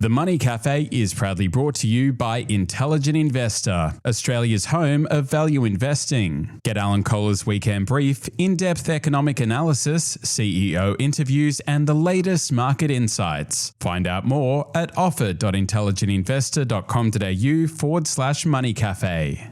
The Money Café is proudly brought to you by Intelligent Investor, Australia's home of value investing. Get Alan Kohler's weekend brief, in-depth economic analysis, CEO interviews, and the latest market insights. Find out more at offer.intelligentinvestor.com.au/Money Café.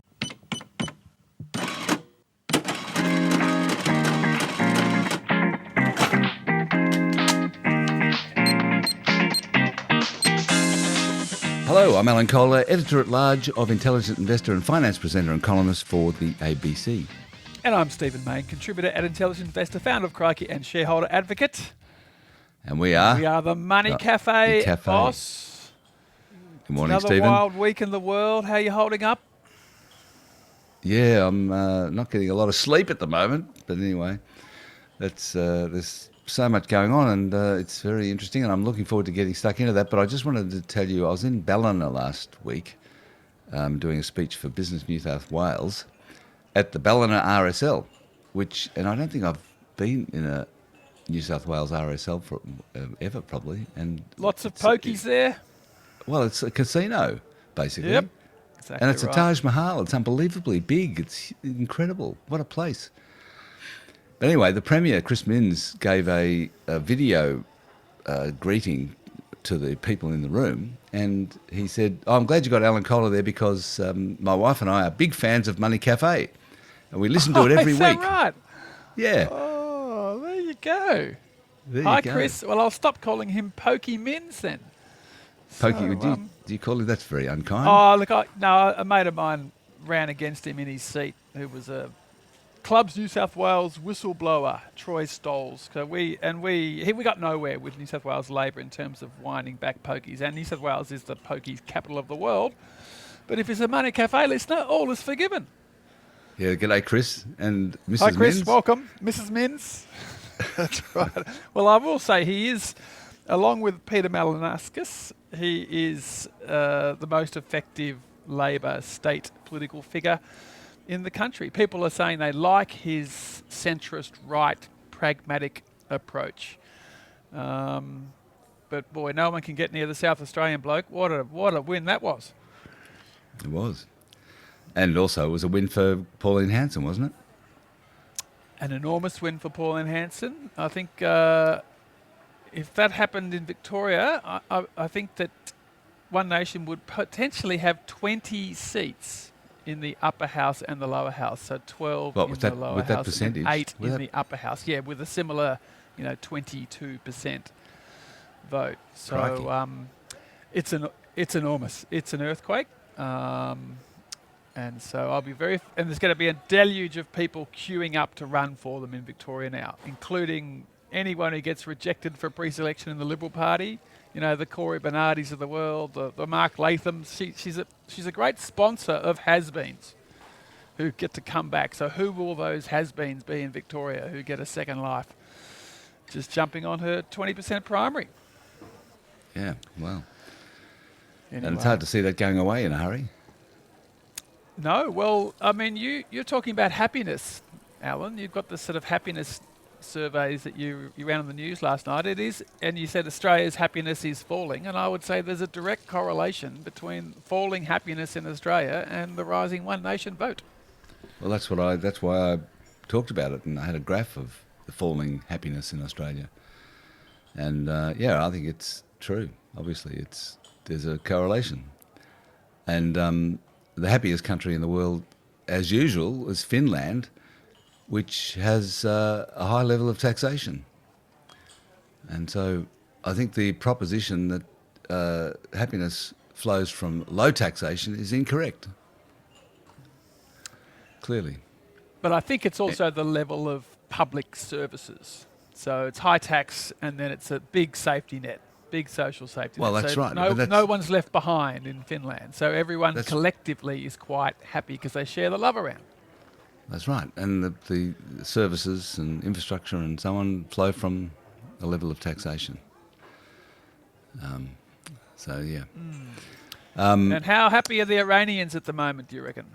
Hello, I'm Alan Kohler, Editor-at-Large of Intelligent Investor and Finance Presenter and columnist for the ABC. And I'm Stephen Mayne, contributor at Intelligent Investor, founder of Crikey and shareholder advocate. And we are? We are the Money Café, boss. Good morning, Another Stephen. wild week in the world. How are you holding up? Yeah, I'm not getting a lot of sleep at the moment, but anyway, there's so much going on, and it's very interesting, and I'm looking forward to getting stuck into that. But I just wanted to tell you, I was in Ballina last week doing a speech for Business New South Wales at the Ballina RSL, and I don't think I've been in a New South Wales RSL for ever, probably. And lots of pokies there. Well, it's a casino, basically. Yep, exactly. And it's right. a Taj Mahal. It's unbelievably big. It's incredible. What a place. But anyway, the Premier, Chris Minns, gave a video greeting to the people in the room, and he said, I'm glad you got Alan Kohler there because my wife and I are big fans of Money Café, and we listen to it every is week. That right? Yeah. Oh, there you go. There Hi, you go. Chris. Well, I'll stop calling him Pokey Minns then. Pokey, So, do you call him? That's very unkind. Oh, look, a mate of mine ran against him in his seat, who was a Clubs New South Wales whistleblower, Troy Stolls. So we got nowhere with New South Wales Labor in terms of winding back pokies, and New South Wales is the pokies capital of the world. But if it's a Money Café listener, all is forgiven. Yeah, g'day, Chris and Mrs. Hi, Chris. Minns. Welcome, Mrs. Minns. That's right. Well, I will say he is, along with Peter Malinauskas, he is the most effective Labor state political figure in the country. People are saying they like his centrist, right, pragmatic approach. But boy, no one can get near the South Australian bloke. What a win that was. It was. And also it was a win for Pauline Hanson, wasn't it? An enormous win for Pauline Hanson. I think if that happened in Victoria, I think that One Nation would potentially have 20 seats in the upper house and the lower house, so 12 in the lower with that house percentage? and 8 With in that- the upper house. Yeah, with a similar, 22% vote. So it's enormous. It's an earthquake, and so I'll be and there's going to be a deluge of people queuing up to run for them in Victoria now, including anyone who gets rejected for pre-selection in the Liberal Party. The Corey Bernardis of the world, the Mark Lathams. She's a great sponsor of has-beens who get to come back. So who will those has-beens be in Victoria who get a second life? Just jumping on her 20% primary. Yeah, well. Anyway. And it's hard to see that going away in a hurry. No, well, I mean, you're talking about happiness, Alan. You've got the sort of happiness surveys that you ran on the news last night. It is, and you said Australia's happiness is falling, and I would say there's a direct correlation between falling happiness in Australia and the rising One Nation vote. Well, that's why I talked about it, and I had a graph of the falling happiness in Australia. And I think it's true. Obviously, there's a correlation. And the happiest country in the world, as usual, is Finland, which has a high level of taxation. And so I think the proposition that happiness flows from low taxation is incorrect, clearly. But I think it's also the level of public services. So it's high tax, and then it's a big safety net, big social safety net. Well, that's so right. No one's left behind in Finland. So everyone collectively is quite happy because they share the love around. That's right. And the services and infrastructure and so on flow from a level of taxation. And how happy are the Iranians at the moment, do you reckon?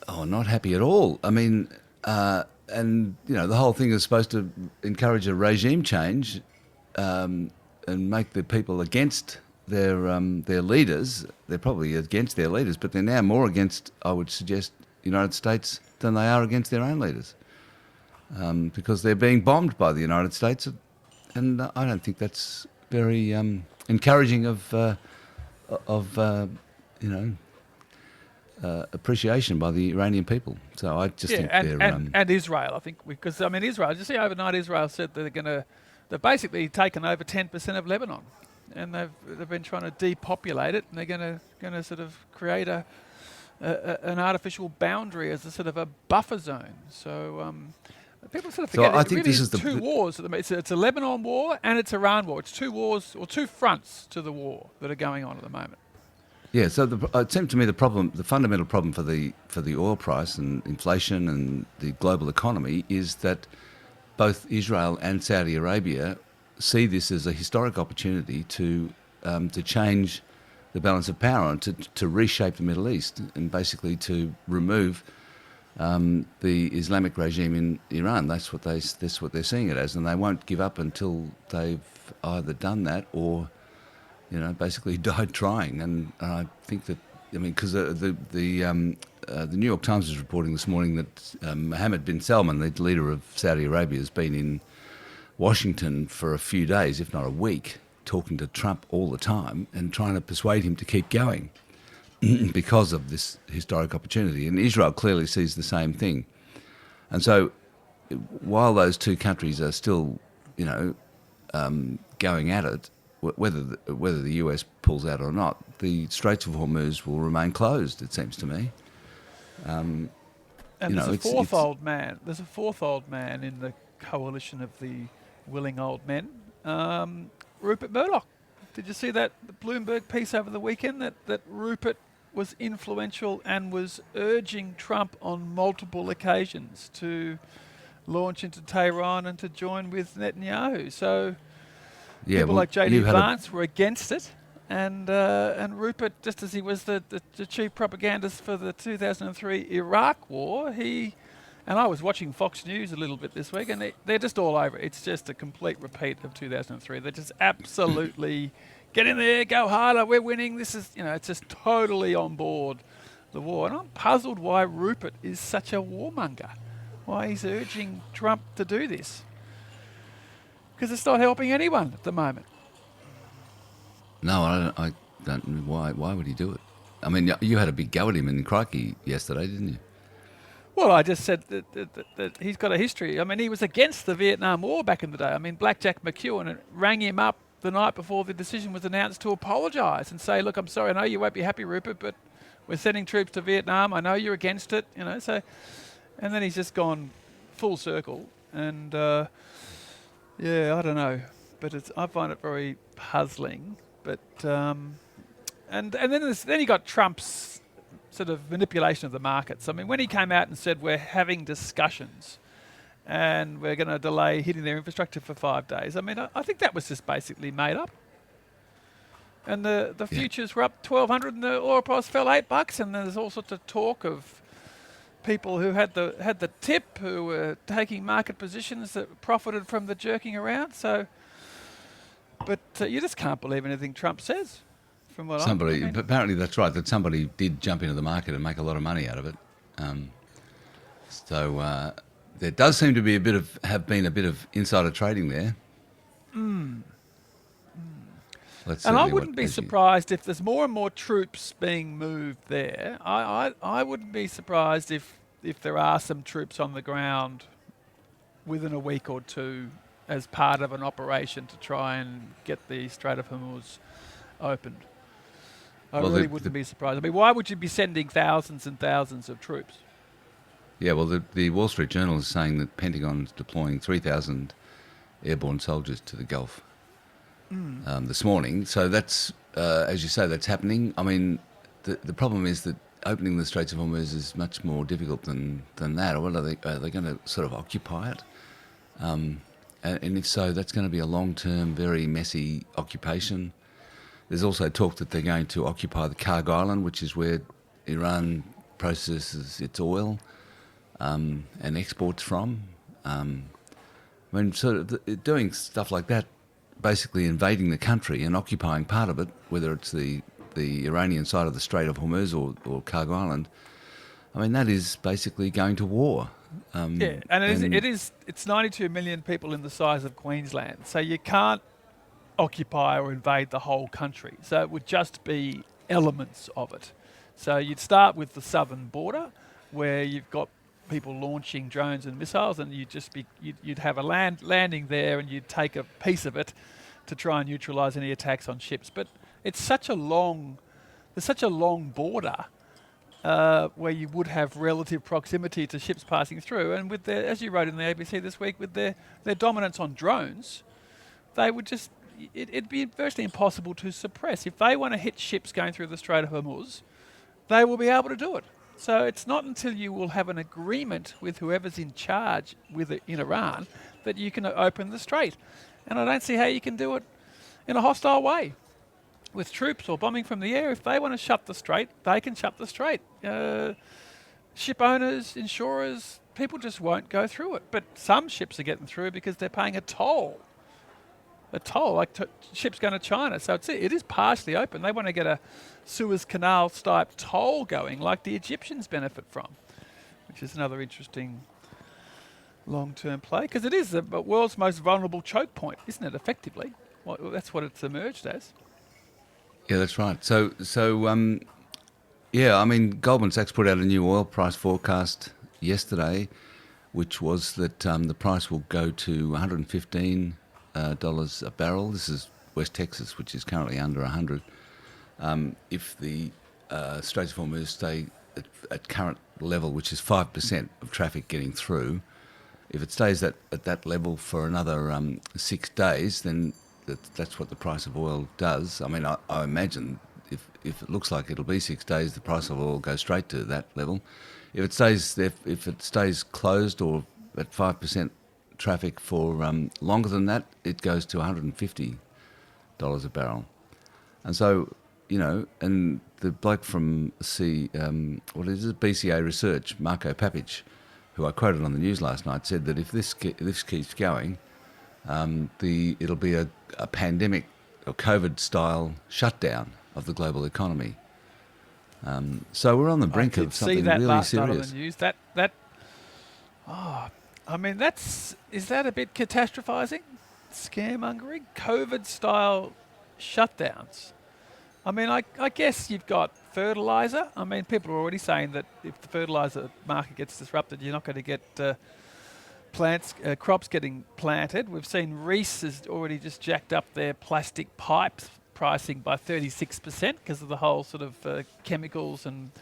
Oh, not happy at all. I mean, the whole thing is supposed to encourage a regime change and make the people against their leaders. They're probably against their leaders, but they're now more against, I would suggest, the United States than they are against their own leaders, because they're being bombed by the United States, and I don't think that's very encouraging of appreciation by the Iranian people. So I just think they're and Israel. I think because Israel. Did you see overnight Israel said that they've basically taken over 10% of Lebanon, and they've been trying to depopulate it, and they're going to sort of create an artificial boundary as a sort of a buffer zone. So people sort of forget. So I think this is two wars. It's a Lebanon war and it's Iran war. It's two wars or two fronts to the war that are going on at the moment. Yeah, so it seemed to me the fundamental problem for the oil price and inflation and the global economy is that both Israel and Saudi Arabia see this as a historic opportunity to change the balance of power and to reshape the Middle East and basically to remove the Islamic regime in Iran. That's what they're seeing it as, and they won't give up until they've either done that or basically died trying. And I think that, because the New York Times is reporting this morning that Mohammed bin Salman, the leader of Saudi Arabia, has been in Washington for a few days, if not a week, talking to Trump all the time and trying to persuade him to keep going because of this historic opportunity. And Israel clearly sees the same thing. And so while those two countries are still, going at it, whether the US pulls out or not, the Straits of Hormuz will remain closed, it seems to me. And there's a fourth old man. There's a fourth old man in the coalition of the willing old men, Rupert Murdoch. Did you see that Bloomberg piece over the weekend that Rupert was influential and was urging Trump on multiple occasions to launch into Tehran and to join with Netanyahu? So people like J.D. Vance were against it, and Rupert, just as he was the chief propagandist for the 2003 Iraq War, and I was watching Fox News a little bit this week, and they're just all over it. It's just a complete repeat of 2003. They're just absolutely get in there, go harder, we're winning. This is, it's just totally on board the war. And I'm puzzled why Rupert is such a warmonger, why he's urging Trump to do this. Because it's not helping anyone at the moment. No, I don't know why. Why would he do it? I mean, you had a big go at him in Crikey yesterday, didn't you? Well, I just said that he's got a history. I mean, he was against the Vietnam War back in the day. I mean, Blackjack McEwen rang him up the night before the decision was announced to apologise and say, look, I'm sorry, I know you won't be happy, Rupert, but we're sending troops to Vietnam. I know you're against it, So, and then he's just gone full circle. And, I don't know. But I find it very puzzling. But, and then you got Trump's sort of manipulation of the markets. I mean, when he came out and said we're having discussions and we're going to delay hitting their infrastructure for 5 days, I mean, I think that was just basically made up. And the futures were up 1,200 and the oil price fell $8, and there's all sorts of talk of people who had the tip, who were taking market positions that profited from the jerking around. So, but you just can't believe anything Trump says. From what apparently that's right, that somebody did jump into the market and make a lot of money out of it. So there does seem to be have been a bit of insider trading there. And I wouldn't be surprised if there's more and more troops being moved there. I wouldn't be surprised if there are some troops on the ground within a week or two as part of an operation to try and get the Strait of Hormuz opened. I really wouldn't be surprised. I mean, why would you be sending thousands and thousands of troops? Yeah, well, the Wall Street Journal is saying that Pentagon's deploying 3,000 airborne soldiers to the Gulf this morning. So that's, as you say, that's happening. I mean, the problem is that opening the Straits of Hormuz is much more difficult than that. Or are they going to sort of occupy it? And if so, that's going to be a long-term, very messy occupation. There's also talk that they're going to occupy the Karg Island, which is where Iran processes its oil and exports from. I mean, sort of doing stuff like that basically invading the country and occupying part of it, whether it's the Iranian side of the Strait of Hormuz or Cargo Island, I mean, that is basically going to war. And it's 92 million people in the size of Queensland, so you can't occupy or invade the whole country. So it would just be elements of it. So you'd start with the southern border, where you've got people launching drones and missiles, and you'd have a landing there, and you'd take a piece of it to try and neutralise any attacks on ships. But there's such a long border where you would have relative proximity to ships passing through, and with their, as you wrote in the ABC this week, with their dominance on drones, they would just it'd be virtually impossible to suppress. If they want to hit ships going through the Strait of Hormuz, they will be able to do it. So it's not until you will have an agreement with whoever's in charge with it in Iran that you can open the strait. And I don't see how you can do it in a hostile way with troops or bombing from the air. If they want to shut the strait, they can shut the strait. Ship owners, insurers, people just won't go through it. But some ships are getting through because they're paying a toll. Like ships going to China. So it is partially open. They want to get a Suez Canal type toll going like the Egyptians benefit from, which is another interesting long-term play, because it is the world's most vulnerable choke point, isn't it, effectively? Well, that's what it's emerged as. Yeah, that's right. So I mean, Goldman Sachs put out a new oil price forecast yesterday, which was that the price will go to $115 a barrel. This is West Texas, which is currently under 100. If the Straits of Hormuz stay at current level, which is 5% of traffic getting through, if it stays at that level for another 6 days, then that's what the price of oil does. I mean, I imagine if it looks like it'll be 6 days, the price of oil goes straight to that level. If it stays closed or at 5% traffic for longer than that, it goes to $150 a barrel. And so, and the bloke from BCA Research, Marco Papic, who I quoted on the news last night, said that if this keeps going, it'll be a pandemic or COVID-style shutdown of the global economy. So we're on the brink of something really serious. On the news. Is that a bit catastrophizing? Scaremongering? COVID-style shutdowns. I mean, I guess you've got fertiliser. I mean, people are already saying that if the fertiliser market gets disrupted, you're not going to get crops getting planted. We've seen Reese has already just jacked up their plastic pipes pricing by 36% because of the whole sort of chemicals and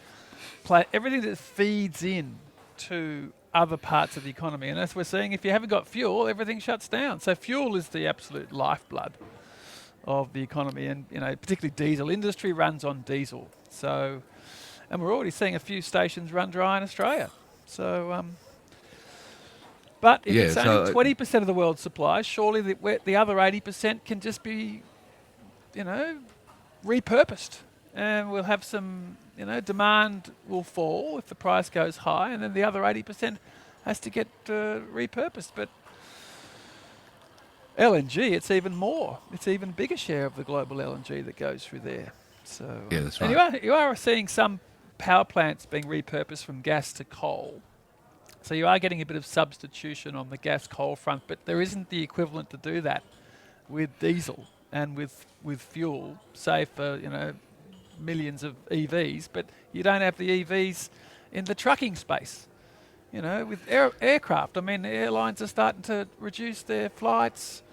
everything that feeds in to other parts of the economy. And as we're seeing, if you haven't got fuel, everything shuts down. So fuel is the absolute lifeblood of the economy, and particularly diesel. Industry runs on diesel. So, and we're already seeing a few stations run dry in Australia. So, but if it's only 20% of the world's supply, surely the other 80% can just be, repurposed, and we'll have some, demand will fall if the price goes high, and then the other 80% has to get repurposed. But LNG, it's even more. It's even bigger share of the global LNG that goes through there. So yeah, that's right. And you are seeing some power plants being repurposed from gas to coal. So you are getting a bit of substitution on the gas coal front, but there isn't the equivalent to do that with diesel and with fuel, say for millions of EVs, but you don't have the EVs in the trucking space. With aircraft, I mean, airlines are starting to reduce their flights.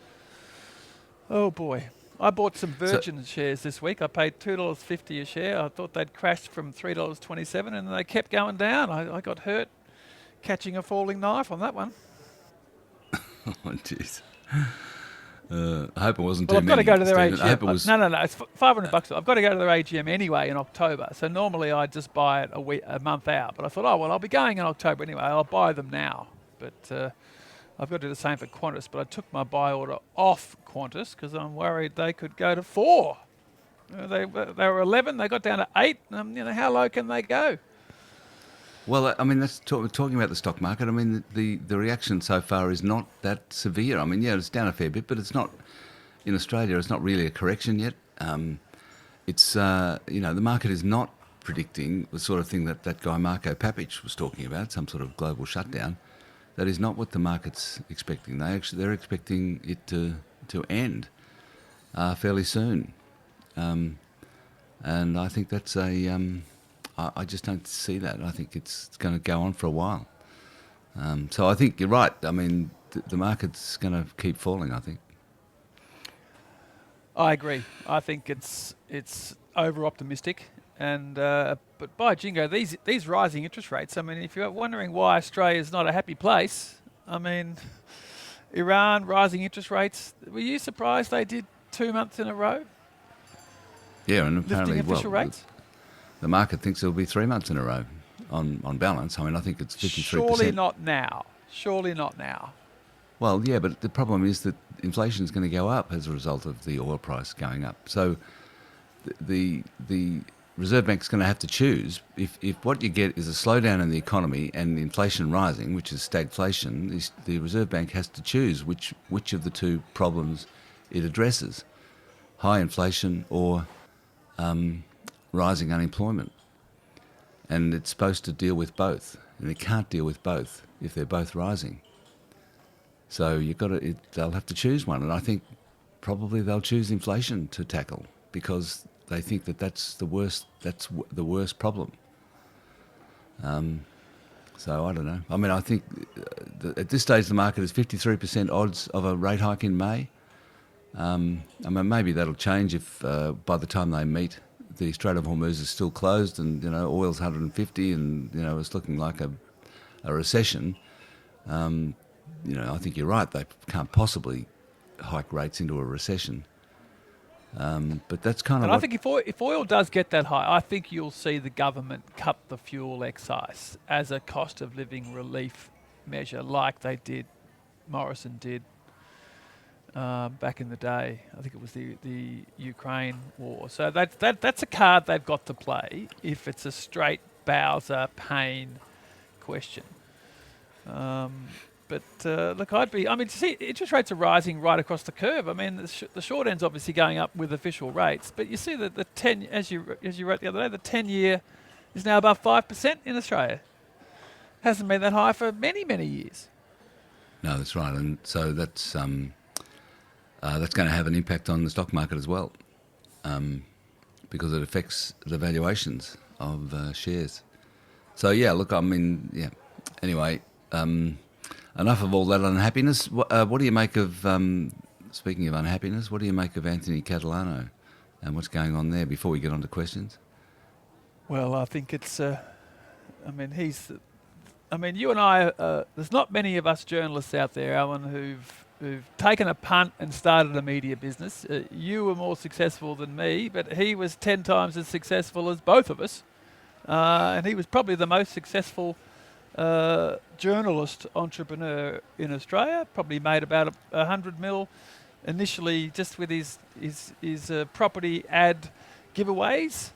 Oh boy. I bought some Virgin shares this week. I paid $2.50 a share. I thought they'd crashed from $3.27, and they kept going down. I got hurt catching a falling knife on that one. Oh, jeez. I hope it wasn't well, too I've many. got to go to their Stephen. AGM. I hope it was... No, it's $500. I've got to go to their AGM anyway in October. So normally I just buy it a month out. But I thought, I'll be going in October anyway. I'll buy them now. But I've got to do the same for Qantas. But I took my buy order off Qantas because I'm worried they could go to 4. They were 11. They got down to 8. How low can they go? Well, I mean, that's talking about the stock market. I mean, the reaction so far is not that severe. I mean, yeah, it's down a fair bit, but it's not in Australia, it's not really a correction yet. It's the market is not predicting the sort of thing that guy Marko Papic was talking about, some sort of global shutdown. That is not what the market's expecting. They're expecting it to end fairly soon, and I think that's I just don't see that. I think it's going to go on for a while. So I think you're right. I mean, the market's going to keep falling, I think. I agree. I think it's over-optimistic. And but by jingo, these rising interest rates, I mean, if you're wondering why Australia is not a happy place, I mean, Iran, rising interest rates, were you surprised they did 2 months in a row? Yeah, and apparently, lifting official rates? The market thinks it'll be 3 months in a row on balance. I mean, I think it's 53%. Surely not now. Surely not now. Well, yeah, but the problem is that inflation is going to go up as a result of the oil price going up. So the Reserve Bank's going to have to choose. If what you get is a slowdown in the economy and inflation rising, which is stagflation, the Reserve Bank has to choose which of the two problems it addresses, high inflation or rising unemployment. And it's supposed to deal with both, and it can't deal with both if they're both rising. So they'll have to choose one, and I think probably they'll choose inflation to tackle because they think that's the worst problem. So I don't know. I mean, I think at this stage the market is 53% odds of a rate hike in May. I mean, maybe that'll change if by the time they meet, the Strait of Hormuz is still closed and oil's 150 and it's looking like a recession. I think you're right. They can't possibly hike rates into a recession. But that's kind of. And I think if oil does get that high, I think you'll see the government cut the fuel excise as a cost of living relief measure, like Morrison did back in the day. I think it was the Ukraine war. So that's a card they've got to play if it's a straight Bowser Payne question. But look, see, interest rates are rising right across the curve. I mean, the short end's obviously going up with official rates, but you see that the 10, as you wrote the other day, the 10-year is now above 5% in Australia. Hasn't been that high for many, many years. No, that's right, and so that's going to have an impact on the stock market as well, because it affects the valuations of shares. So yeah, look, I mean, yeah. Anyway. Enough of all that unhappiness. What do you make of, speaking of unhappiness, what do you make of Anthony Catalano and what's going on there before we get on to questions? Well, I think it's, you and I, there's not many of us journalists out there, Alan, who've taken a punt and started a media business. You were more successful than me, but he was 10 times as successful as both of us. And he was probably the most successful journalist entrepreneur in Australia. Probably made about 100 mil initially just with his property ad giveaways,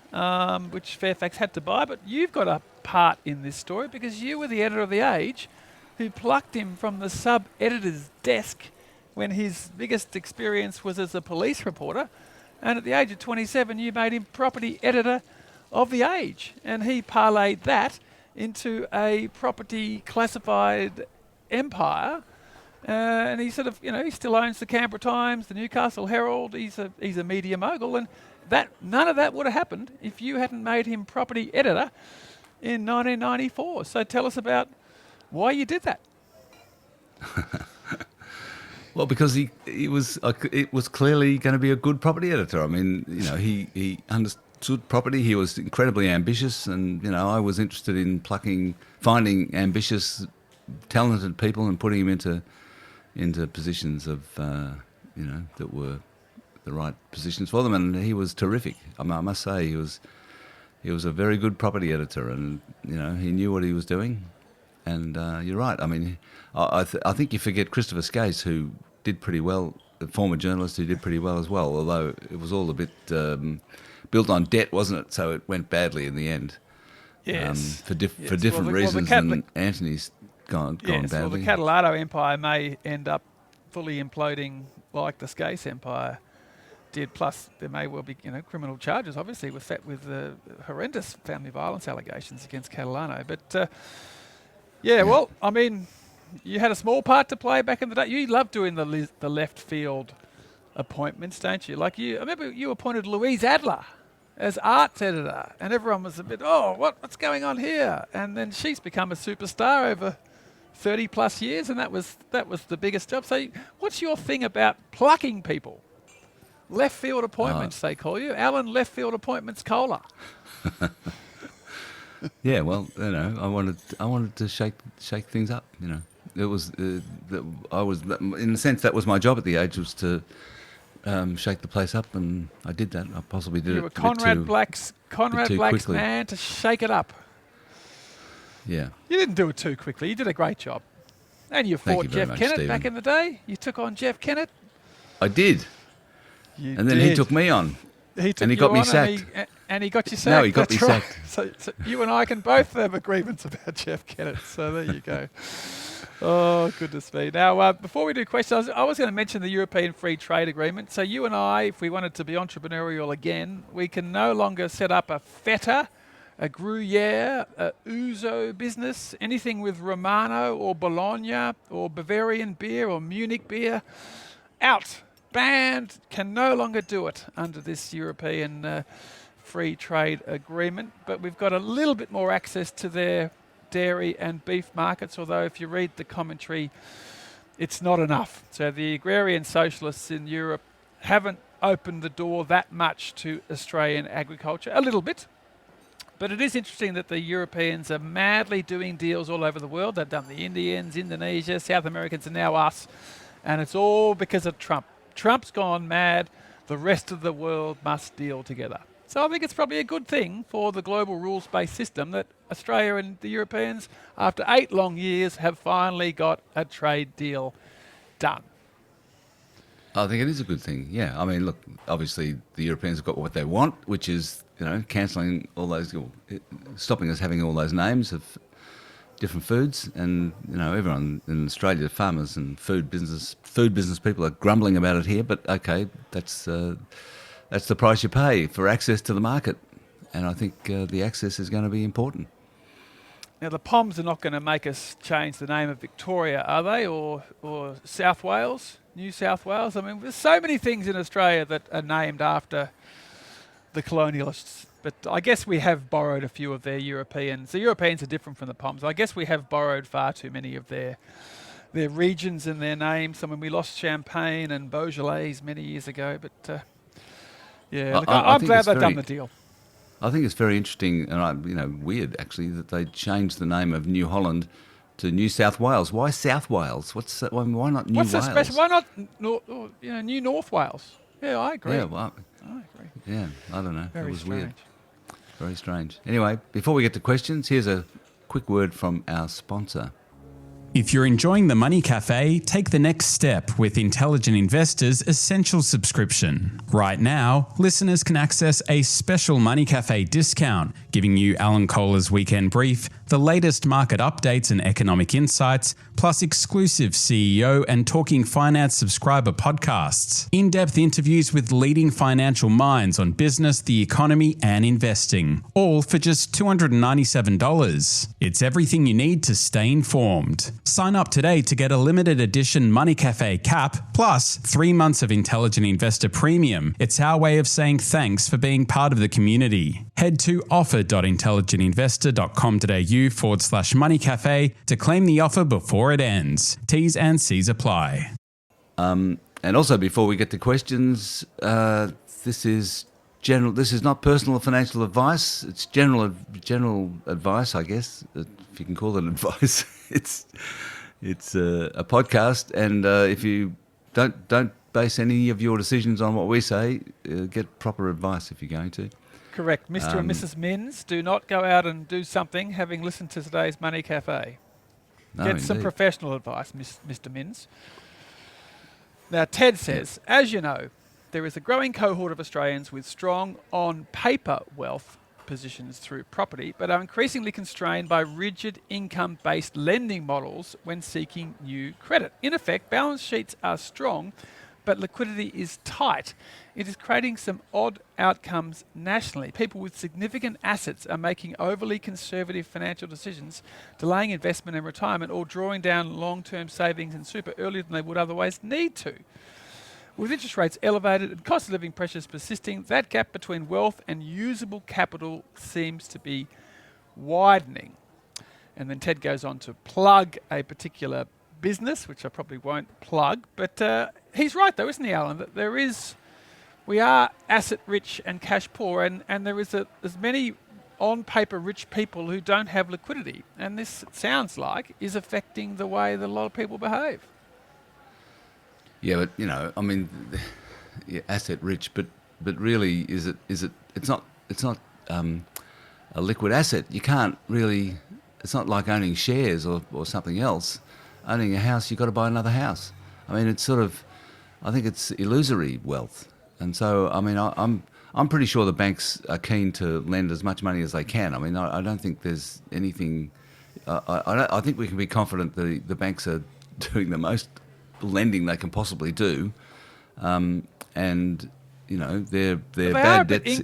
which Fairfax had to buy. But you've got a part in this story because you were the editor of The Age who plucked him from the sub-editor's desk when his biggest experience was as a police reporter. And at the age of 27, you made him property editor of The Age. And he parlayed that into a property classified empire, and he sort of, he still owns the Canberra Times, the Newcastle Herald. He's a media mogul, and none of that would have happened if you hadn't made him property editor in 1994. So tell us about why you did that. Well, because it was clearly going to be a good property editor. I mean, he understood property. He was incredibly ambitious, and I was interested in finding ambitious, talented people and putting them into positions of that were the right positions for them. And he was terrific. I must say he was a very good property editor, and he knew what he was doing. And you're right. I mean, I think you forget Christopher Skase, who did pretty well, a former journalist who did pretty well as well. Although it was all a bit built on debt, wasn't it? So it went badly in the end. Yes. For different reasons than Anthony's gone badly. Well, the Catalano empire may end up fully imploding like the Skase Empire did. Plus, there may well be criminal charges, obviously, with horrendous family violence allegations against Catalano. But well, I mean, you had a small part to play back in the day. You love doing the left field appointments, don't you? Like I remember you appointed Louise Adler as arts editor, and everyone was a bit, what's going on here? And then she's become a superstar over 30 plus years, and that was the biggest job. So what's your thing about plucking people? Left field appointments, they call you. Alan Left Field Appointments Kohler. Yeah, well, I wanted to shake things up. It was I was in a sense that was my job at the age, was to shake the place up, and I did that. I possibly did you it. You were Conrad Black's quickly. man to shake it up. Yeah. You didn't do it too quickly. You did a great job. And you fought Jeff Kennett back in the day. You took on Jeff Kennett. I did. And then he took me on. He got me sacked. And he got you sacked. No, he got me sacked. So you and I can both have agreements about Jeff Kennett. So there you go. Oh, goodness me. Now, before we do questions, I was going to mention the European Free Trade Agreement. So you and I, if we wanted to be entrepreneurial again, we can no longer set up a feta, a Gruyere, a Ouzo business, anything with Romano or Bologna or Bavarian beer or Munich beer. Out. Banned. Can no longer do it under this European Free Trade Agreement. But we've got a little bit more access to their dairy and beef markets, although if you read the commentary, it's not enough. So the agrarian socialists in Europe haven't opened the door that much to Australian agriculture. A little bit. But it is interesting that the Europeans are madly doing deals all over the world. They've done the Indians, Indonesia, South Americans, and now us. And it's all because of Trump. Trump's gone mad. The rest of the world must deal together. So I think it's probably a good thing for the global rules-based system that Australia and the Europeans, after 8 long years, have finally got a trade deal done. I think it is a good thing, yeah. I mean, look, obviously the Europeans have got what they want, which is, cancelling all those, stopping us having all those names of different foods. And, everyone in Australia, farmers and food business people are grumbling about it here, but okay, that's the price you pay for access to the market. And I think the access is going to be important. Now, the POMs are not going to make us change the name of Victoria, are they? Or South Wales, New South Wales? I mean, there's so many things in Australia that are named after the colonialists. But I guess we have borrowed a few of their Europeans. The Europeans are different from the POMs. I guess we have borrowed far too many of their regions and their names. I mean, we lost Champagne and Beaujolais many years ago, but... I'm glad they've done the deal. I think it's very interesting and weird actually that they changed the name of New Holland to New South Wales. Why South Wales? Why not New Wales? What's so special? Why not New North Wales? Yeah, I agree. Yeah, well, I agree. Yeah, I don't know. Very it was strange. Weird. Very strange. Anyway, before we get to questions, here's a quick word from our sponsor. If you're enjoying the Money Café, take the next step with Intelligent Investor's Essential subscription. Right now, listeners can access a special Money Café discount, giving you Alan Kohler's Weekend Brief, the latest market updates and economic insights, plus exclusive CEO and Talking Finance subscriber podcasts, in-depth interviews with leading financial minds on business, the economy, and investing, all for just $297. It's everything you need to stay informed. Sign up today to get a limited edition Money Café cap plus 3 months of Intelligent Investor Premium. It's our way of saying thanks for being part of the community. Head to offer.intelligentinvestor.com.au/Money Café to claim the offer before it ends. T's and C's apply. And also, before we get to questions, this is general. This is not personal financial advice. It's general advice, I guess, if you can call it advice. It's a podcast, and if you don't base any of your decisions on what we say, get proper advice if you're going to. Correct. Mr. and Mrs. Minns, do not go out and do something having listened to today's Money Café. No, Get some professional advice, Mr. Minns. Now, Ted says, as you know, there is a growing cohort of Australians with strong on-paper wealth, positions through property, but are increasingly constrained by rigid income-based lending models when seeking new credit. In effect, balance sheets are strong, but liquidity is tight. It is creating some odd outcomes nationally. People with significant assets are making overly conservative financial decisions, delaying investment and retirement, or drawing down long-term savings and super earlier than they would otherwise need to. With interest rates elevated and cost of living pressures persisting, that gap between wealth and usable capital seems to be widening. And then Ted goes on to plug a particular business, which I probably won't plug, but he's right though, isn't he, Alan, that we are asset rich and cash poor, and there's many on paper rich people who don't have liquidity, and this, it sounds like, is affecting the way that a lot of people behave. Yeah, but I mean, asset rich, but really, is it? It's not a liquid asset. You can't really. It's not like owning shares or something else. Owning a house, you've got to buy another house. I mean, it's sort of. I think it's illusory wealth, and so I mean, I'm pretty sure the banks are keen to lend as much money as they can. I mean, I don't think there's anything. I think we can be confident that the banks are doing the most lending they can possibly do, and they're bad debts.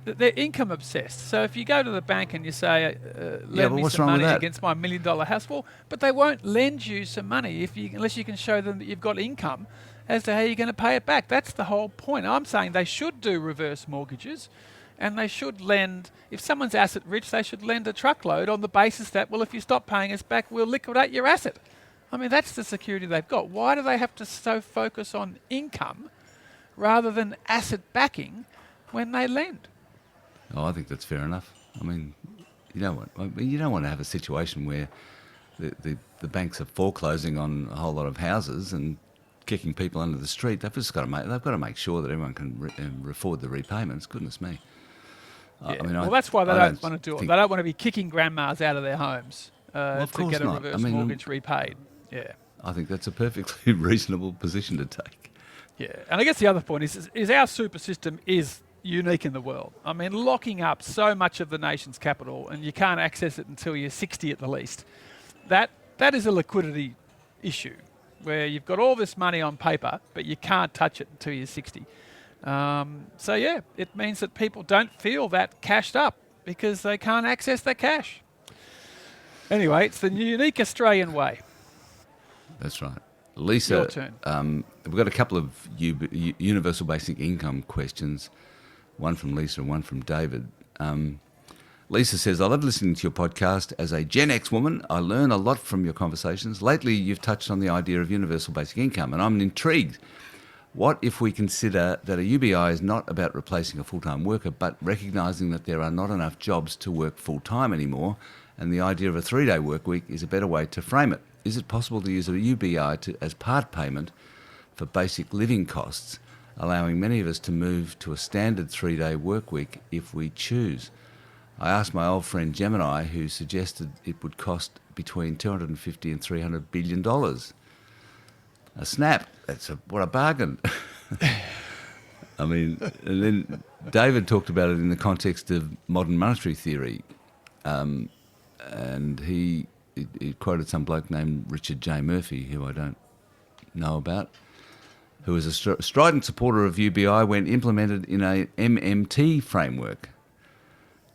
They're income obsessed. So if you go to the bank and you say, lend me some money against my $1 million house, well, but they won't lend you some money unless you can show them that you've got income as to how you're going to pay it back. That's the whole point. I'm saying they should do reverse mortgages, and they should lend. If someone's asset rich, they should lend a truckload on the basis that, well, if you stop paying us back, we'll liquidate your asset. I mean, that's the security they've got. Why do they have to so focus on income rather than asset backing when they lend? Oh, I think that's fair enough. I mean, you don't want to have a situation where the banks are foreclosing on a whole lot of houses and kicking people under the street. They've got to make sure that everyone can afford the repayments. Goodness me. Yeah. I mean, that's why they don't want to do it. They don't want to be kicking grandmas out of their homes to get a reverse mortgage repaid. Yeah, I think that's a perfectly reasonable position to take. Yeah, and I guess the other point is our super system is unique in the world. I mean, locking up so much of the nation's capital, and you can't access it until you're 60 at the least. That is a liquidity issue, where you've got all this money on paper, but you can't touch it until you're 60. So yeah, it means that people don't feel that cashed up because they can't access their cash. Anyway, it's the unique Australian way. That's right. Lisa, your turn. We've got a couple of universal basic income questions, one from Lisa and one from David. Lisa says, I love listening to your podcast. As a Gen X woman, I learn a lot from your conversations. Lately, you've touched on the idea of universal basic income, and I'm intrigued. What if we consider that a UBI is not about replacing a full-time worker, but recognising that there are not enough jobs to work full-time anymore, and the idea of a 3-day work week is a better way to frame it? Is it possible to use a UBI as part payment for basic living costs, allowing many of us to move to a standard 3-day work week if we choose? I asked my old friend Gemini, who suggested it would cost between $250 and $300 billion. A snap. What a bargain. I mean, and then David talked about it in the context of modern monetary theory, and he quoted some bloke named Richard J. Murphy, who I don't know about, who was a strident supporter of UBI when implemented in a MMT framework.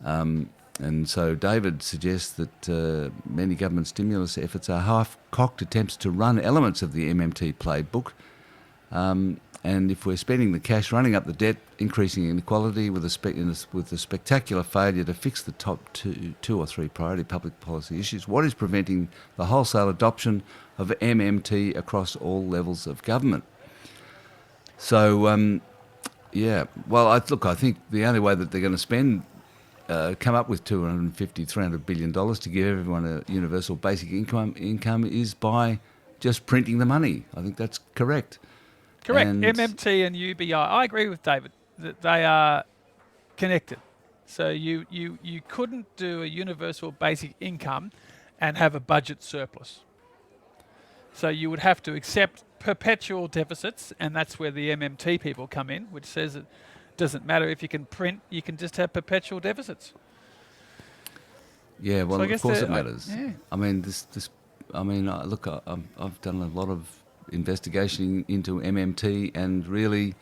And so David suggests that many government stimulus efforts are half-cocked attempts to run elements of the MMT playbook. And if we're spending the cash running up the debt, increasing inequality with a spectacular failure to fix the top two or three priority public policy issues, what is preventing the wholesale adoption of MMT across all levels of government? So, I think the only way that they're going to come up with $250, $300 billion to give everyone a universal basic income is by just printing the money. I think that's correct. Correct. MMT and UBI. I agree with David that they are connected. So you couldn't do a universal basic income and have a budget surplus. So you would have to accept perpetual deficits, and that's where the MMT people come in, which says it doesn't matter if you can print, you can just have perpetual deficits. Yeah, well, So I of guess course it matters. Yeah. I mean, I've done a lot of investigation into MMT, and really,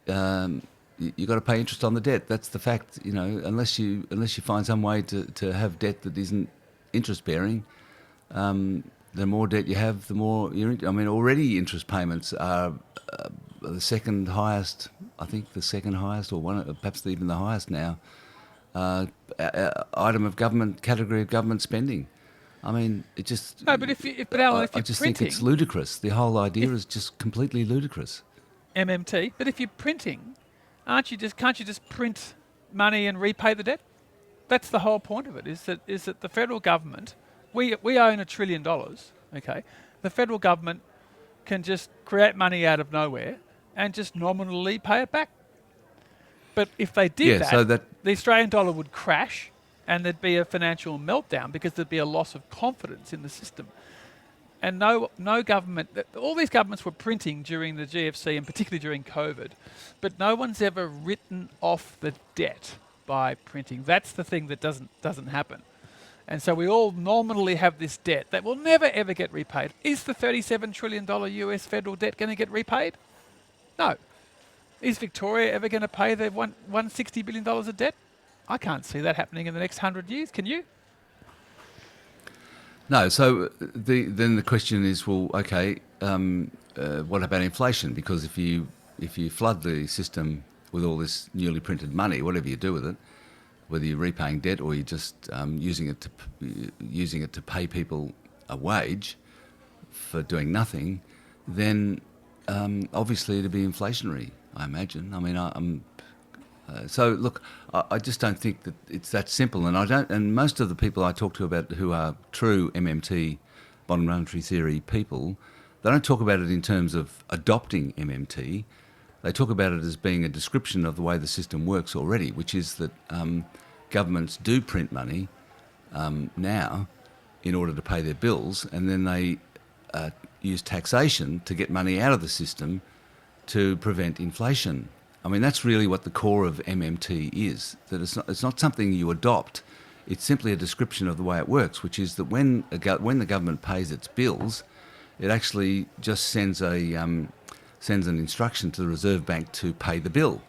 you got to pay interest on the debt. That's the fact. You know, unless you find some way to have debt that isn't interest bearing, the more debt you have, the more I mean, already interest payments are the second highest. I think the second highest, or one, perhaps even the highest now. Item of government, category of government spending. I mean, it just... No, but Alan, if I you're just printing... think it's ludicrous. The whole idea is just completely ludicrous. MMT, but if you're printing, can't you just print money and repay the debt? That's the whole point of it, is that the federal government, we own $1 trillion, okay? The federal government can just create money out of nowhere and just nominally pay it back. But if they did the Australian dollar would crash and there'd be a financial meltdown because there'd be a loss of confidence in the system. And no government, all these governments were printing during the GFC and particularly during COVID, but no one's ever written off the debt by printing. That's the thing that doesn't happen. And so we all nominally have this debt that will never ever get repaid. Is the $37 trillion US federal debt going to get repaid? No. Is Victoria ever going to pay their $160 billion of debt? I can't see that happening in the next 100 years. Can you? No. So then the question is, well, okay, what about inflation? Because if you flood the system with all this newly printed money, whatever you do with it, whether you're repaying debt or you're just using it to pay people a wage for doing nothing, then obviously it'll be inflationary, I imagine. I mean, so look, I just don't think that it's that simple, and most of the people I talk to about who are true MMT, modern monetary theory people, they don't talk about it in terms of adopting MMT. They talk about it as being a description of the way the system works already, which is that governments do print money now in order to pay their bills, and then they use taxation to get money out of the system to prevent inflation. I mean, that's really what the core of MMT is, that it's not something you adopt. It's simply a description of the way it works, which is that when the government pays its bills, it actually just sends an instruction to the Reserve Bank to pay the bill.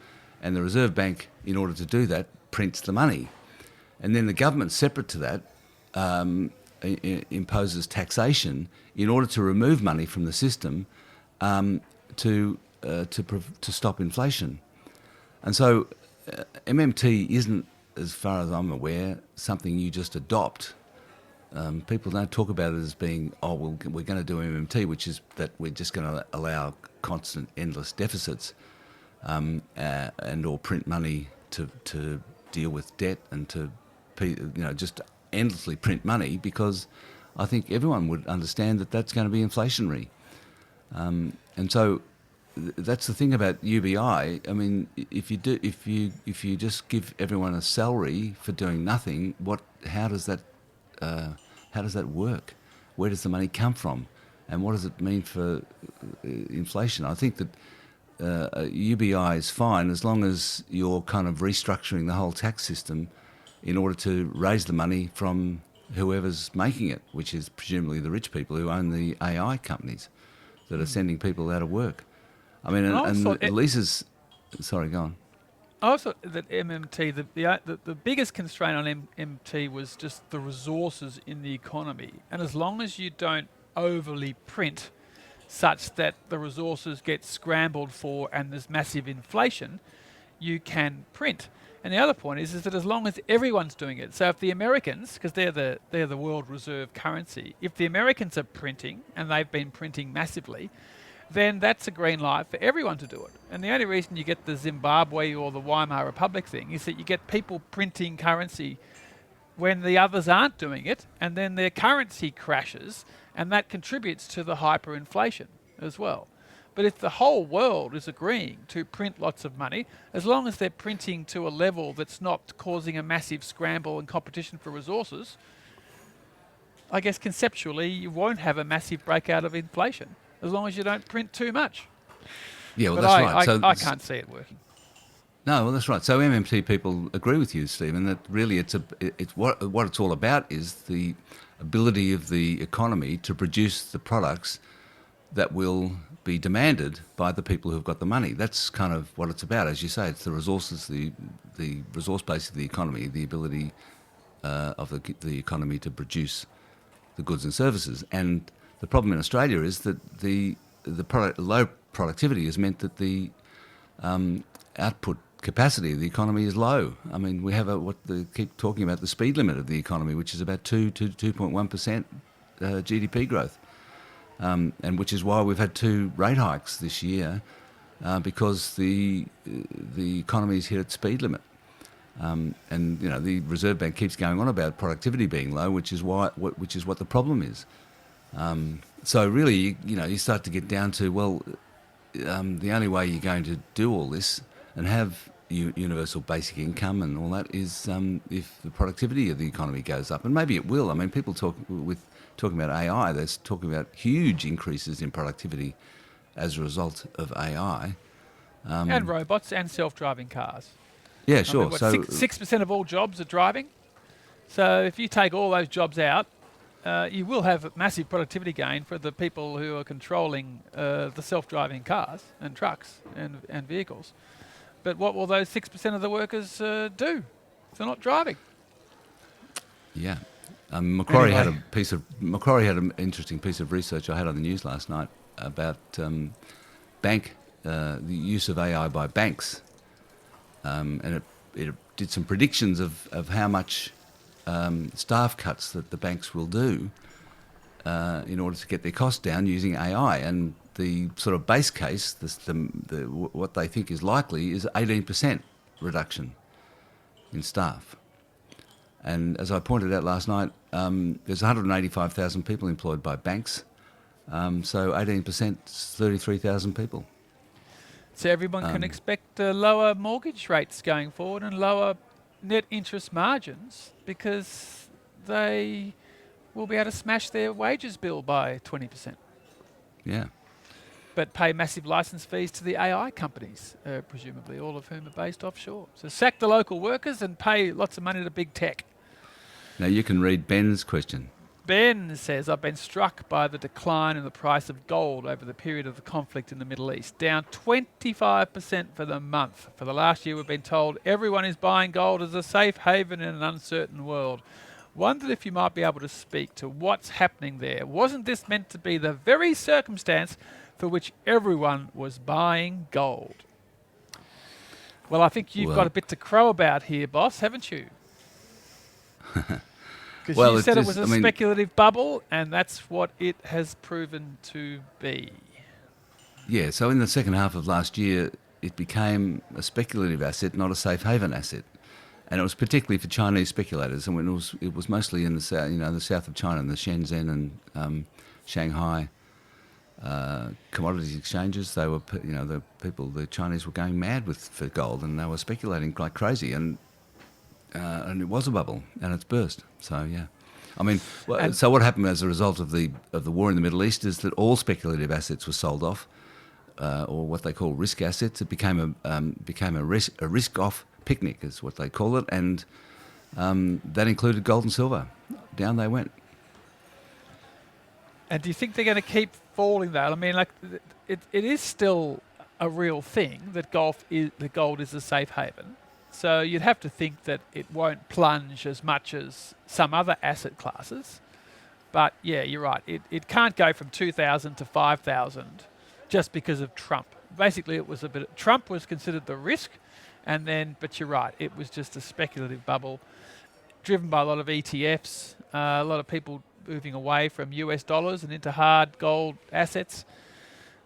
And the Reserve Bank, in order to do that, prints the money. And then the government, separate to that, imposes taxation in order to remove money from the system to stop inflation. And so MMT isn't, as far as I'm aware, something you just adopt. People don't talk about it as being, we're going to do MMT, which is that we're just going to allow constant, endless deficits and or print money to deal with debt and to just endlessly print money, because I think everyone would understand that that's going to be inflationary. And so that's the thing about UBI. I mean, if you just give everyone a salary for doing nothing, how does that work? Where does the money come from, and what does it mean for inflation? I think that UBI is fine as long as you're kind of restructuring the whole tax system in order to raise the money from whoever's making it, which is presumably the rich people who own the AI companies that are sending people out of work. I mean, and Lisa's... Sorry, go on. I also thought that MMT, the biggest constraint on MMT was just the resources in the economy. And as long as you don't overly print such that the resources get scrambled for and there's massive inflation, you can print. And the other point is that as long as everyone's doing it, so if the Americans, because they're the world reserve currency, if the Americans are printing, and they've been printing massively, then that's a green light for everyone to do it. And the only reason you get the Zimbabwe or the Weimar Republic thing is that you get people printing currency when the others aren't doing it, and then their currency crashes, and that contributes to the hyperinflation as well. But if the whole world is agreeing to print lots of money, as long as they're printing to a level that's not causing a massive scramble and competition for resources, I guess conceptually you won't have a massive breakout of inflation, as long as you don't print too much. Yeah, well, but that's right. I can't see it working. No, well, that's right. So MMT people agree with you, Stephen, that really it's what it's all about is the ability of the economy to produce the products that will be demanded by the people who've got the money. That's kind of what it's about. As you say, it's the resources, the resource base of the economy, the ability of the economy to produce the goods and services. And the problem in Australia is that the low productivity has meant that the output capacity of the economy is low. I mean, we have what they keep talking about, the speed limit of the economy, which is about 2 to 2.1% GDP growth. And which is why we've had 2 rate hikes this year, because the economy's hit its speed limit. And the Reserve Bank keeps going on about productivity being low, which is what the problem is. So really, you start to get down to, well, the only way you're going to do all this and have universal basic income and all that is if the productivity of the economy goes up, and maybe it will. I mean, people talking about AI, they're talking about huge increases in productivity as a result of AI. And robots and self-driving cars. Yeah, sure. I mean, 6% of all jobs are driving. So if you take all those jobs out, you will have a massive productivity gain for the people who are controlling the self-driving cars and trucks and vehicles. But what will those 6% of the workers do if they're not driving? Yeah. Macquarie had an interesting piece of research I had on the news last night about the use of AI by banks, and it did some predictions of how much staff cuts that the banks will do in order to get their costs down using AI. And the sort of base case, what they think is likely, is 18% reduction in staff. And as I pointed out last night, there's 185,000 people employed by banks, so 18% is 33,000 people. So everyone can expect lower mortgage rates going forward and lower net interest margins because they will be able to smash their wages bill by 20%. Yeah. But pay massive license fees to the AI companies, presumably, all of whom are based offshore. So sack the local workers and pay lots of money to big tech. Now you can read Ben's question. Ben says, I've been struck by the decline in the price of gold over the period of the conflict in the Middle East, down 25% for the month. For the last year, we've been told everyone is buying gold as a safe haven in an uncertain world. Wondered if you might be able to speak to what's happening there. Wasn't this meant to be the very circumstance for which everyone was buying gold? Well, I think you've got a bit to crow about here, boss, haven't you? Because you said it was a speculative bubble, and that's what it has proven to be. Yeah, so in the second half of last year, it became a speculative asset, not a safe haven asset. And it was particularly for Chinese speculators, and it was mostly in the south, the south of China, and the Shenzhen and Shanghai commodities exchanges. They were, the Chinese were going mad for gold, and they were speculating like crazy, and it was a bubble, and it's burst. So yeah, I mean, so what happened as a result of the war in the Middle East is that all speculative assets were sold off, or what they call risk assets. It became a risk-off picnic, is what they call it, and that included gold and silver. Down they went. And do you think they're going to keep falling though? I mean, like it is still a real thing that gold is a safe haven. So you'd have to think that it won't plunge as much as some other asset classes. But yeah, you're right. It can't go from 2,000 to 5,000 just because of Trump. Basically, it was Trump was considered the risk, but you're right. It was just a speculative bubble driven by a lot of ETFs, a lot of people moving away from US dollars and into hard gold assets.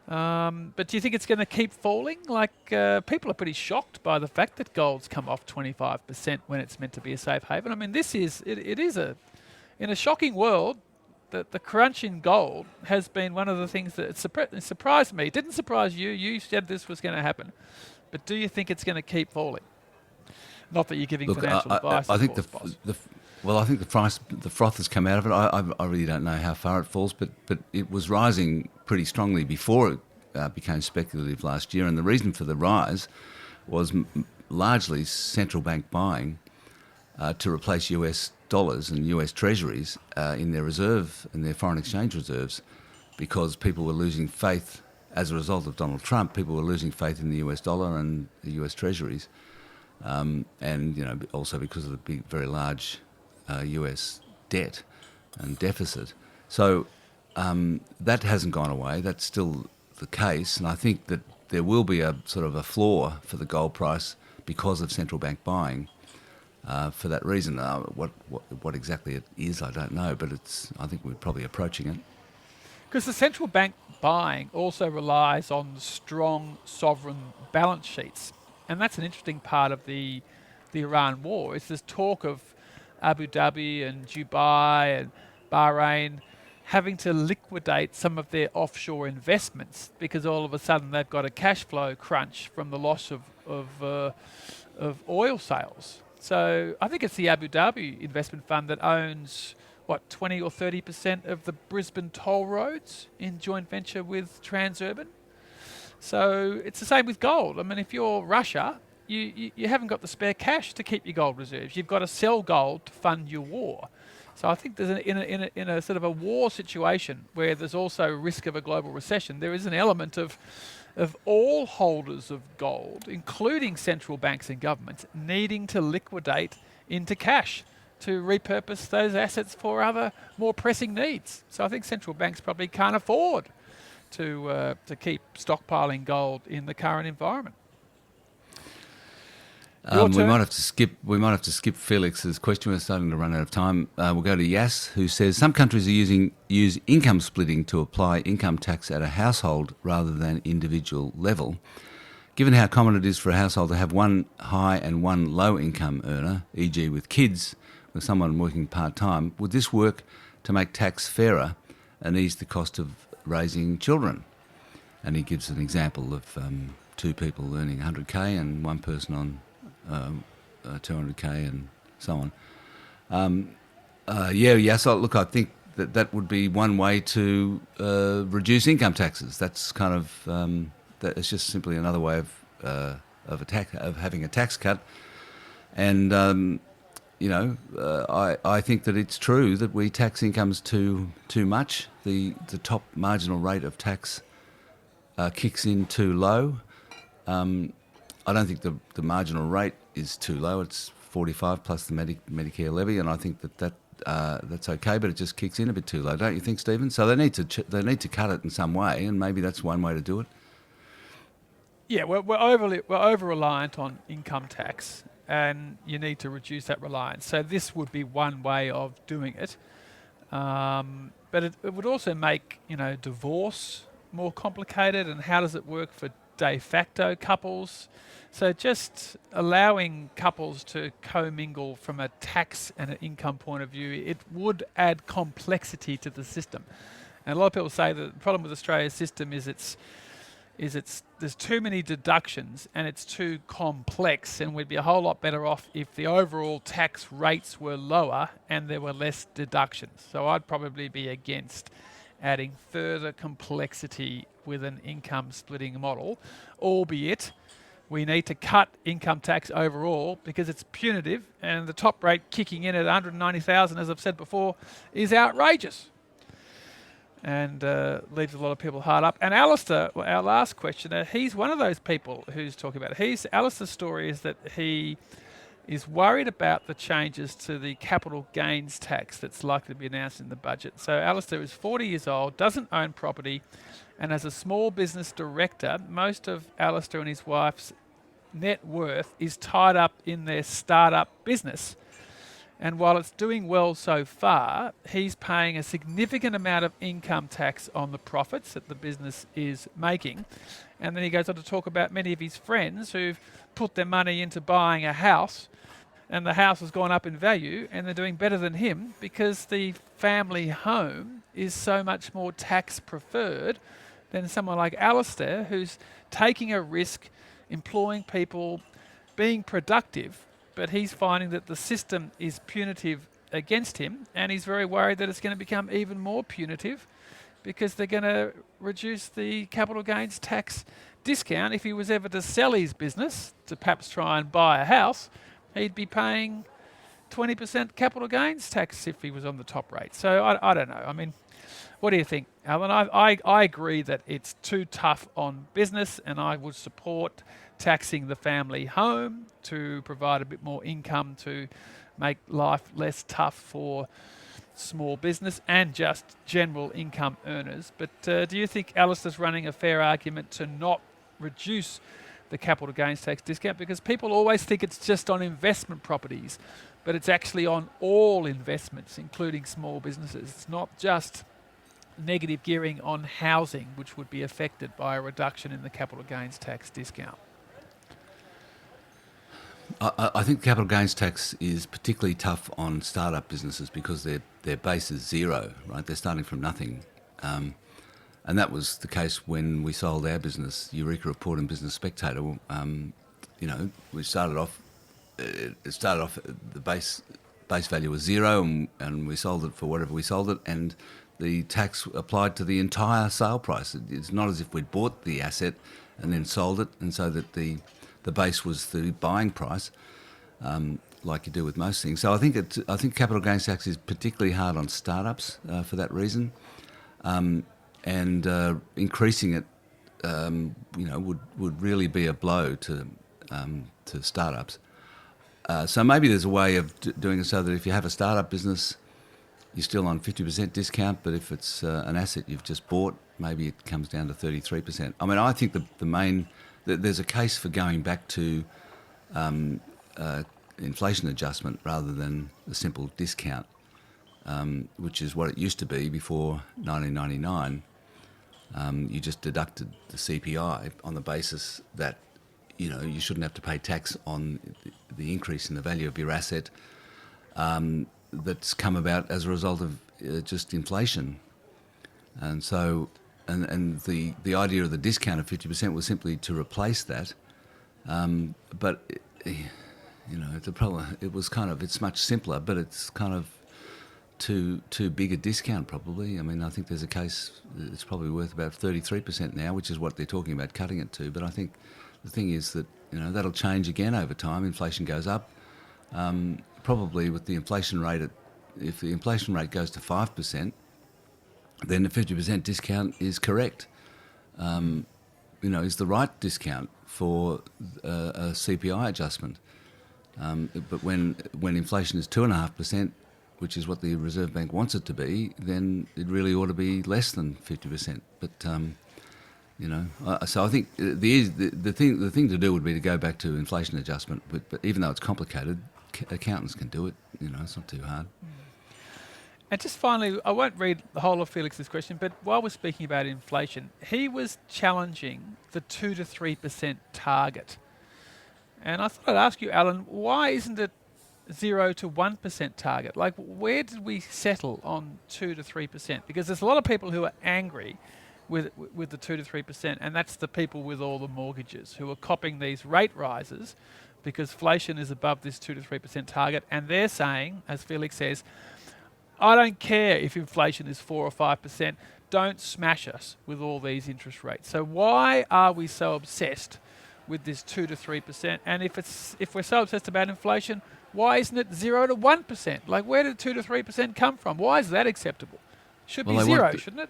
But do you think it's going to keep falling? People are pretty shocked by the fact that gold's come off 25% when it's meant to be a safe haven. I mean, in a shocking world, the crunch in gold has been one of the things that it surprised me. It didn't surprise you. You said this was going to happen. But do you think it's going to keep falling? Not that you're giving financial advice. I think I think the froth has come out of it. I really don't know how far it falls, but it was rising pretty strongly before it became speculative last year. And the reason for the rise was largely central bank buying to replace US dollars and US treasuries in their foreign exchange reserves, because people were losing faith as a result of Donald Trump. People were losing faith in the US dollar and the US treasuries, and also because of the big, very large US debt and deficit. So that hasn't gone away. That's still the case, and I think that there will be a sort of a floor for the gold price because of central bank buying. For that reason, what exactly it is, I don't know, but I think we're probably approaching it. Because the central bank buying also relies on strong sovereign balance sheets, and that's an interesting part of the Iran war. Is this talk of Abu Dhabi and Dubai and Bahrain having to liquidate some of their offshore investments because all of a sudden they've got a cash flow crunch from the loss of oil sales. So I think it's the Abu Dhabi investment fund that owns 20 or 30% of the Brisbane toll roads in joint venture with Transurban. So it's the same with gold. I mean, if you're Russia, you haven't got the spare cash to keep your gold reserves. You've got to sell gold to fund your war. So I think there's in a sort of a war situation where there's also risk of a global recession, there is an element of all holders of gold, including central banks and governments, needing to liquidate into cash to repurpose those assets for other more pressing needs. So I think central banks probably can't afford to keep stockpiling gold in the current environment. We might have to skip Felix's question. We're starting to run out of time. We'll go to Yas, who says some countries use income splitting to apply income tax at a household rather than individual level. Given how common it is for a household to have one high and one low income earner, e.g. with kids, with someone working part-time, would this work to make tax fairer and ease the cost of raising children? And he gives an example of two people earning 100k and one person on 200k and so on. Look, I think that would be one way to reduce income taxes. That's kind of it's just simply another way of having a tax cut. And I think that it's true that we tax incomes too much. The top marginal rate of tax kicks in too low. I don't think the marginal rate is too low. It's 45 plus the Medicare levy, and I think that's okay, but it just kicks in a bit too low, don't you think, Stephen? So they need to cut it in some way, and maybe that's one way to do it. Yeah, we're over reliant on income tax, and you need to reduce that reliance. So this would be one way of doing it, but it would also make divorce more complicated. And how does it work for de facto couples? So just allowing couples to commingle from a tax and an income point of view, it would add complexity to the system. And a lot of people say that the problem with Australia's system is there's too many deductions and it's too complex, and we'd be a whole lot better off if the overall tax rates were lower and there were less deductions. So I'd probably be against adding further complexity with an income splitting model, albeit we need to cut income tax overall because it's punitive, and the top rate kicking in at 190,000, as I've said before, is outrageous and leaves a lot of people hard up. And Alistair, our last questioner, he's one of those people who's talking about it. Alistair's story is that he is worried about the changes to the capital gains tax that's likely to be announced in the budget. So Alistair is 40 years old, doesn't own property, and as a small business director, most of Alistair and his wife's net worth is tied up in their startup business. And while it's doing well so far, he's paying a significant amount of income tax on the profits that the business is making. And then he goes on to talk about many of his friends who've put their money into buying a house, and the house has gone up in value, and they're doing better than him because the family home is so much more tax preferred than someone like Alistair, who's taking a risk, employing people, being productive, but he's finding that the system is punitive against him, and he's very worried that it's going to become even more punitive because they're going to reduce the capital gains tax discount. If he was ever to sell his business to perhaps try and buy a house, he'd be paying 20% capital gains tax if he was on the top rate. So I don't know. I mean, what do you think, Alan? I agree that it's too tough on business, and I would support taxing the family home to provide a bit more income to make life less tough for small business and just general income earners. But do you think Alistair's running a fair argument to not reduce the capital gains tax discount? Because people always think it's just on investment properties, but it's actually on all investments, including small businesses. It's not just negative gearing on housing, which would be affected by a reduction in the capital gains tax discount. I think capital gains tax is particularly tough on startup businesses because their base is zero, right? They're starting from nothing. And that was the case when we sold our business, Eureka Report and Business Spectator. We started off, the base value was zero, and we sold it for whatever we sold it, and the tax applied to the entire sale price. It's not as if we'd bought the asset and then sold it, and so that the base was the buying price, like you do with most things. So I think capital gains tax is particularly hard on startups for that reason, and increasing it, would really be a blow to startups. So maybe there's a way of doing it so that if you have a startup business, you're still on 50% discount, but if it's an asset you've just bought, maybe it comes down to 33%. I mean, I think there's a case for going back to inflation adjustment rather than a simple discount, which is what it used to be before 1999. You just deducted the CPI on the basis that you shouldn't have to pay tax on the increase in the value of your asset that's come about as a result of just inflation. And so, and the idea of the discount of 50% was simply to replace that. But it's a problem. It's much simpler, but it's kind of too big a discount probably. I mean, I think there's a case, it's probably worth about 33% now, which is what they're talking about cutting it to. But I think the thing is that, that'll change again over time. Inflation goes up. Probably with the inflation rate, if the inflation rate goes to 5%, then the 50% discount is correct. Is the right discount for a CPI adjustment. But when inflation is 2.5%, which is what the Reserve Bank wants it to be, then it really ought to be less than 50%. But so I think the thing to do would be to go back to inflation adjustment. But even though it's complicated, accountants can do it. It's not too hard. And just finally, I won't read the whole of Felix's question, but while we're speaking about inflation, he was challenging the 2 to 3% target. And I thought I'd ask you, Alan, why isn't it 0 to 1% target? Like, where did we settle on 2 to 3%? Because there's a lot of people who are angry with the 2 to 3%, and that's the people with all the mortgages who are copping these rate rises because inflation is above this 2 to 3% target, and they're saying, as Felix says, I don't care if inflation is 4 or 5%, don't smash us with all these interest rates. So why are we so obsessed with this 2 to 3%? And if we're so obsessed about inflation, why isn't it 0 to 1%? Like, where did 2 to 3% come from? Why is that acceptable? Should be zero, shouldn't it?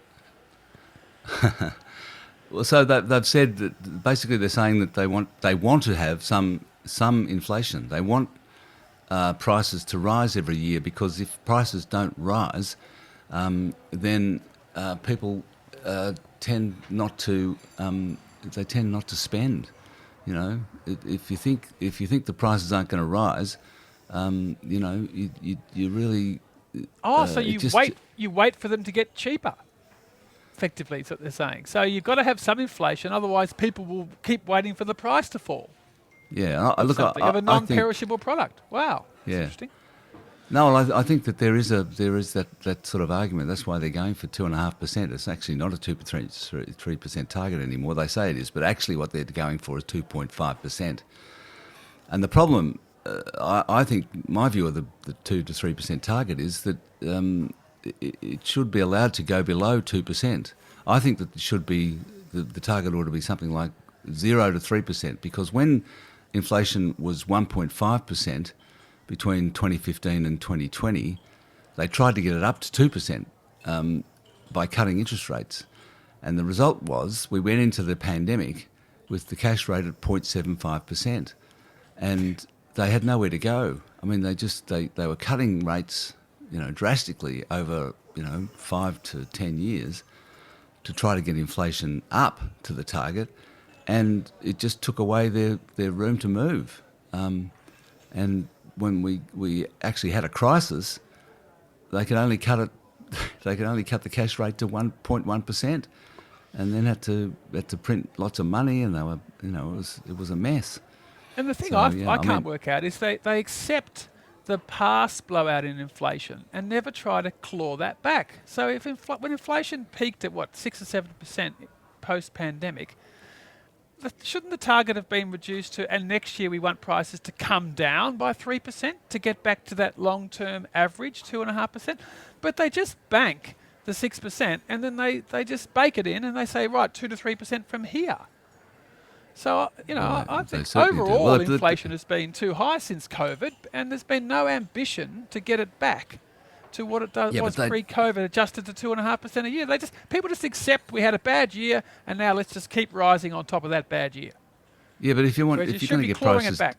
Well, so they've said that basically they're saying that they want to have some inflation. They want prices to rise every year, because if prices don't rise, then people tend not to spend. If you think the prices aren't going to rise, you really. So you wait for them to get cheaper. Effectively, is what they're saying. So you've got to have some inflation, otherwise people will keep waiting for the price to fall. Yeah, of a non-perishable product. Wow, that's interesting. No, well, I think that there is that sort of argument. That's why they're going for 2.5%. It's actually not a 3% target anymore. They say it is, but actually what they're going for is 2.5%. And the problem, I think, my view of the 2 to 3% target is that it should be allowed to go below 2%. I think that it should be the target ought to be something like 0 to 3%, because when inflation was 1.5% between 2015 and 2020, they tried to get it up to 2% by cutting interest rates. And the result was we went into the pandemic with the cash rate at 0.75%, and they had nowhere to go. I mean, they were cutting rates, drastically over, 5 to 10 years to try to get inflation up to the target, and it just took away their room to move. And when we actually had a crisis, they could only cut the cash rate to 1.1%, and then had to print lots of money, and they were, it was a mess. And the thing I can't work out is they accept the past blowout in inflation and never try to claw that back. So if when inflation peaked at 6 or 7% post-pandemic, shouldn't the target have been reduced to, and next year we want prices to come down by 3% to get back to that long-term average, 2.5%? But they just bank the 6%, and then they just bake it in, and they say, right, 2 to 3% from here. So, I think overall inflation has been too high since COVID, and there's been no ambition to get it back to what it was pre-COVID, adjusted to 2.5% a year. People just accept we had a bad year, and now let's just keep rising on top of that bad year. Yeah, but if you're going to get prices back,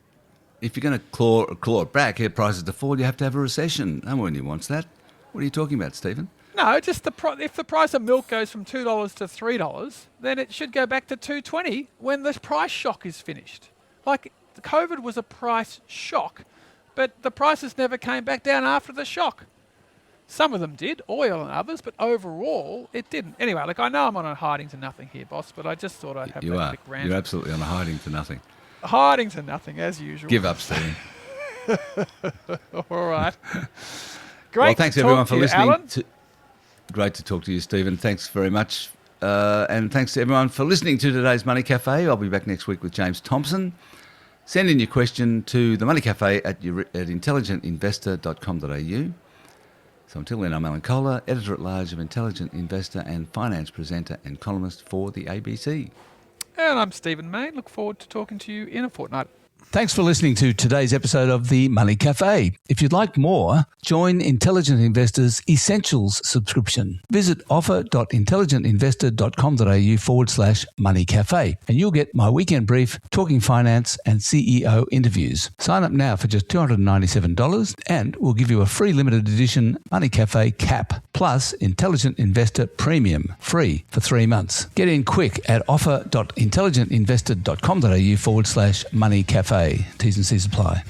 if you're going to claw it back, get prices to fall, you have to have a recession. No one wants that. What are you talking about, Stephen? No, just if the price of milk goes from $2 to $3, then it should go back to $2.20 when the price shock is finished. Like, COVID was a price shock, but the prices never came back down after the shock. Some of them did, oil and others, but overall it didn't. Anyway, I know I'm on a hiding to nothing here, boss, but I just thought I'd have that quick rant. You're absolutely on a hiding to nothing. Hiding to nothing, as usual. Give up, Stephen. All right. Great. Well, thanks everyone for listening. Alan. Great to talk to you, Stephen. Thanks very much. And thanks to everyone for listening to today's Money Café. I'll be back next week with James Thompson. Send in your question to the Money Café at intelligentinvestor.com.au. So until then, I'm Alan Kohler, Editor-at-Large of Intelligent Investor and finance presenter and columnist for the ABC. And I'm Stephen Mayne. Look forward to talking to you in a fortnight. Thanks for listening to today's episode of the Money Café. If you'd like more, join Intelligent Investor's Essentials subscription. Visit offer.intelligentinvestor.com.au/Money Café, and you'll get my weekend brief, talking finance and CEO interviews. Sign up now for just $297, and we'll give you a free limited edition Money Café cap, plus Intelligent Investor Premium, free for 3 months. Get in quick at offer.intelligentinvestor.com.au/Money Café. T's and C's apply.